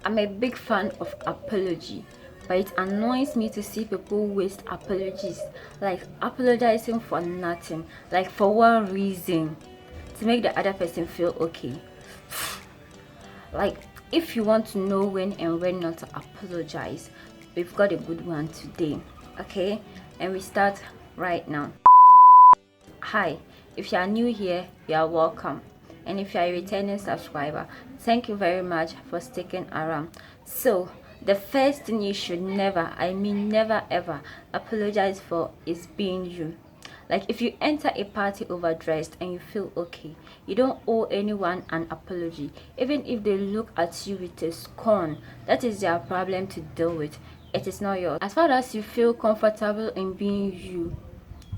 I'm a big fan of apology, but it annoys me to see people waste apologies, like apologizing for nothing, like for what reason? To make the other person feel okay. Like, if you want to know when and when not to apologize, we've got a good one today, okay? And we start right now. Hi, if you are new here, you are welcome. And if you are a returning subscriber, thank you very much for sticking around. So, the first thing you should never, I mean never ever, apologize for is being you. Like, if you enter a party overdressed and you feel okay, you don't owe anyone an apology. Even if they look at you with a scorn, that is their problem to deal with. It is not yours. As far as you feel comfortable in being you,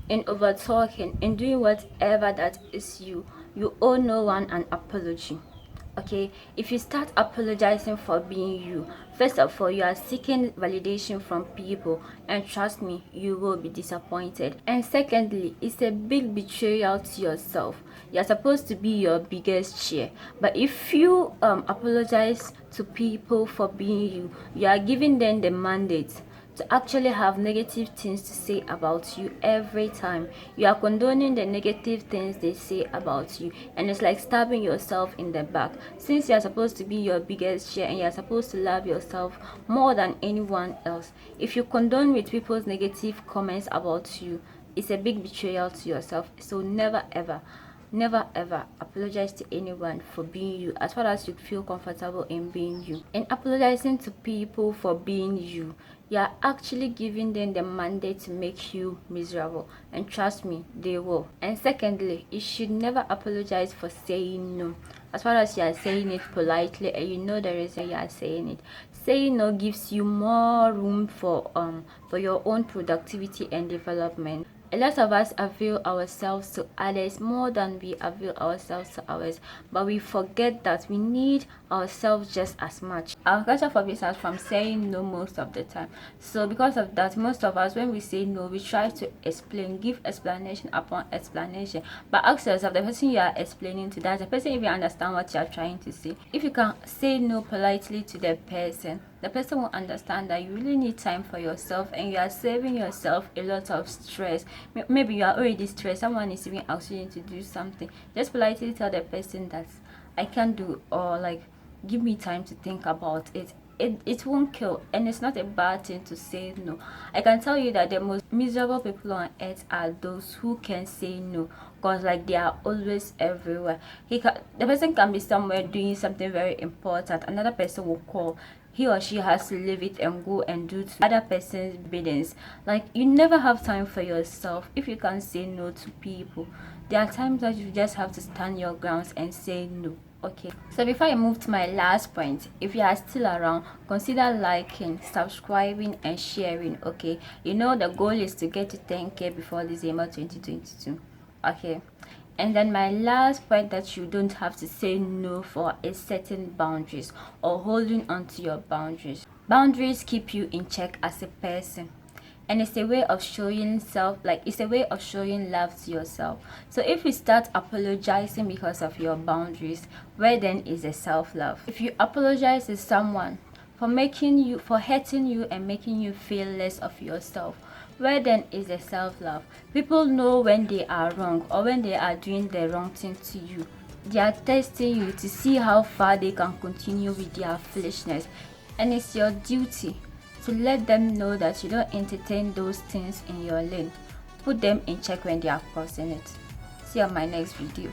in over talking, in doing whatever that is you, you owe no one an apology. Okay, if you start apologizing for being you, first of all, you are seeking validation from people, and trust me, you will be disappointed. And secondly, it's a big betrayal to yourself. You're supposed to be your biggest cheer, but if you apologize to people for being you, you are giving them the mandate to actually have negative things to say about you every time. You are condoning the negative things they say about you, and it's like stabbing yourself in the back. Since you are supposed to be your biggest share and you are supposed to love yourself more than anyone else, if you condone with people's negative comments about you, it's a big betrayal to yourself. So never ever apologize to anyone for being you, as far as you feel comfortable in being you. And apologizing to people for being you, you are actually giving them the mandate to make you miserable, and trust me, they will. And secondly, you should never apologize for saying no, as far as you are saying it politely and you know the reason you are saying it. Saying no gives you more room for your own productivity and development. A lot of us avail ourselves to others more than we avail ourselves to others, but we forget that we need ourselves just as much. Our culture forbids us from saying no most of the time. So because of that, most of us, when we say no, we try to explain, give explanation upon explanation. But ask yourself, the person you are explaining to, does the person even understand what you are trying to say? If you can say no politely to the person will understand that you really need time for yourself, and you are saving yourself a lot of stress. Maybe you are already stressed, someone is even asking you to do something. Just politely tell the person that I can't do, or like, give me time to think about it. It won't kill, and it's not a bad thing to say no. I can tell you that the most miserable people on earth are those who can say no, because like they are always everywhere. The person can be somewhere doing something very important, another person will call, he or she has to leave it and go and do to other person's biddings. Like, you never have time for yourself if you can't say no to people. There are times that you just have to stand your grounds and say no. Okay, so before I move to my last point, if you are still around, consider liking, subscribing and sharing. Okay, you know the goal is to get to 10k before December 2022. Okay, and then my last point that you don't have to say no for is setting boundaries or holding on to your boundaries. Boundaries keep you in check as a person, and it's a way of showing it's a way of showing love to yourself. So if you start apologizing because of your boundaries, where then is the self-love? If you apologize to someone for hurting you and making you feel less of yourself, where then is the self-love? People know when they are wrong or when they are doing the wrong thing to you. They are testing you to see how far they can continue with their foolishness, and it's your duty to let them know that you don't entertain those things in your lane. Put them in check when they are crossing it. See you on my next video.